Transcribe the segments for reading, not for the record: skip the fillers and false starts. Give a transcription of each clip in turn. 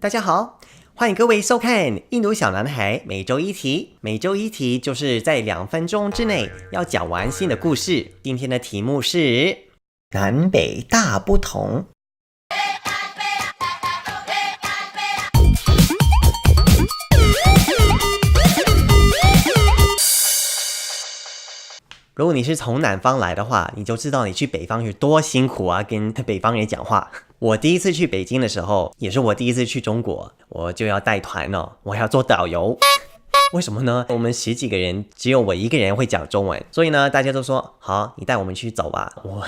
大家好，欢迎各位收看《印度小男孩》每周一题。每周一题就是在2分钟之内要讲完新的故事。今天的题目是南北大不同。如果你是从南方来的话，你就知道你去北方有多辛苦啊，跟北方人讲话。我第一次去北京的时候，也是我第一次去中国，我就要带团了，我还要做导游。为什么呢？我们10几个人，只有我一个人会讲中文，所以呢，大家都说好，你带我们去走吧。我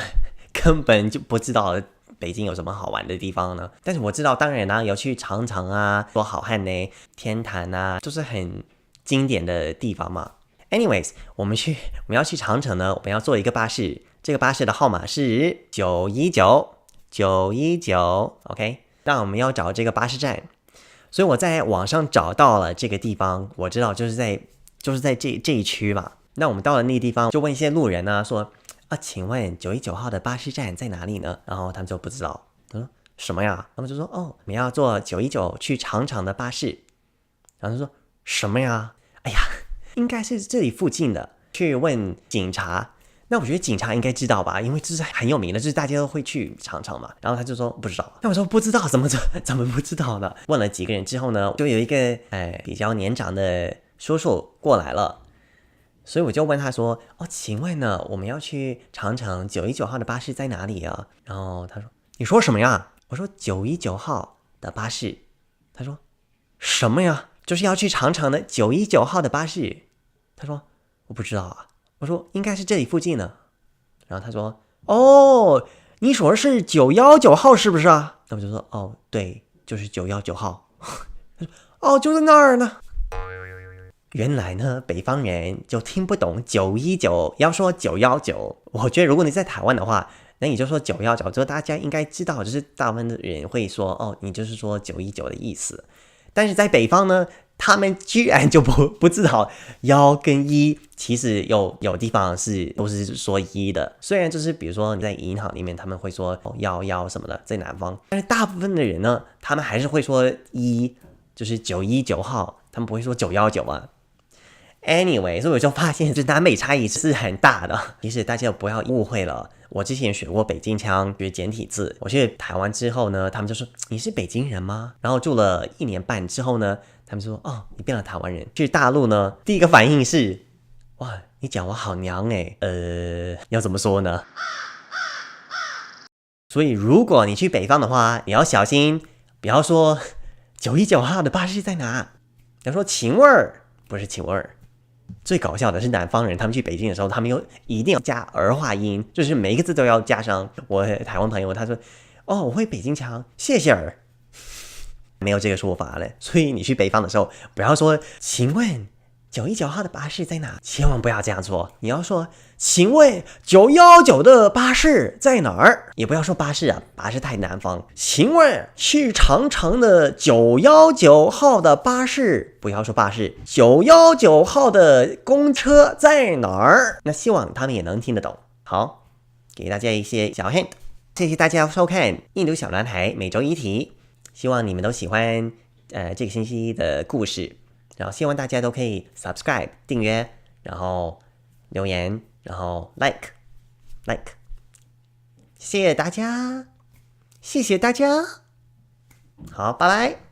根本就不知道北京有什么好玩的地方呢。但是我知道，当然有去长城啊，多好汉呢，天坛啊，都是很经典的地方嘛。Anyways， 我们要去长城呢，我们要坐一个巴士，这个巴士的号码是919，OK， 那我们要找这个巴士站，所以我在网上找到了这个地方，我知道就是在这一区嘛。那我们到了那个地方，就问一些路人呢，说请问919号的巴士站在哪里呢？然后他们就不知道，他说什么呀？他们就说我们要坐919去长城的巴士，然后他说什么呀？哎呀，应该是这里附近的，去问警察。那我觉得警察应该知道吧，因为这是很有名的，就是大家都会去长城嘛。然后他就说不知道。那我说不知道，怎么不知道呢？问了几个人之后呢，就有一个比较年长的叔叔过来了，所以我就问他说请问呢，我们要去长城919号的巴士在哪里啊？然后他说你说什么呀？我说919号的巴士。他说什么呀？就是要去长城的919号的巴士。他说我不知道啊。我说应该是这里附近呢。然后他说你说的是919号是不是啊？那我就说对，就是919号。就在那儿呢。原来呢，北方人就听不懂919，要说919。我觉得如果你在台湾的话，那你就说919，就大家应该知道，就是大部分的人会说你就是说919的意思。但是在北方呢，他们居然就不知道1跟1，其实有地方都是说1的。虽然就是比如说你在银行里面他们会说1什么的，在南方，但是大部分的人呢，他们还是会说1，就是919号，他们不会说919啊。Anyway， 所以我就发现这南北差异是很大的。其实大家不要误会了，我之前学过北京腔，学简体字。我去台湾之后呢，他们就说你是北京人吗？然后住了1年半之后呢，他们说你变了台湾人。去大陆呢，第一个反应是哇，你讲我好娘要怎么说呢？所以如果你去北方的话，你要小心，不要说919号的巴士在哪，要说秦味儿，不是秦味儿。最搞笑的是南方人，他们去北京的时候，他们一定要加儿化音，就是每一个字都要加上。我台湾朋友他说我会北京腔，谢谢儿，没有这个说法了。所以你去北方的时候，不要说请问919号的巴士在哪，千万不要这样说。你要说请问919的巴士在哪儿，也不要说巴士啊，巴士太南方。请问去长城的919号的巴士，不要说巴士，919号的公车在哪儿？那希望他们也能听得懂。好，给大家一些小 hint。谢谢大家收看印度小男孩每周一题，希望你们都喜欢这个星期的故事。然后希望大家都可以 subscribe 订阅，然后留言，然后 like， 谢谢大家，谢谢大家，好，拜拜。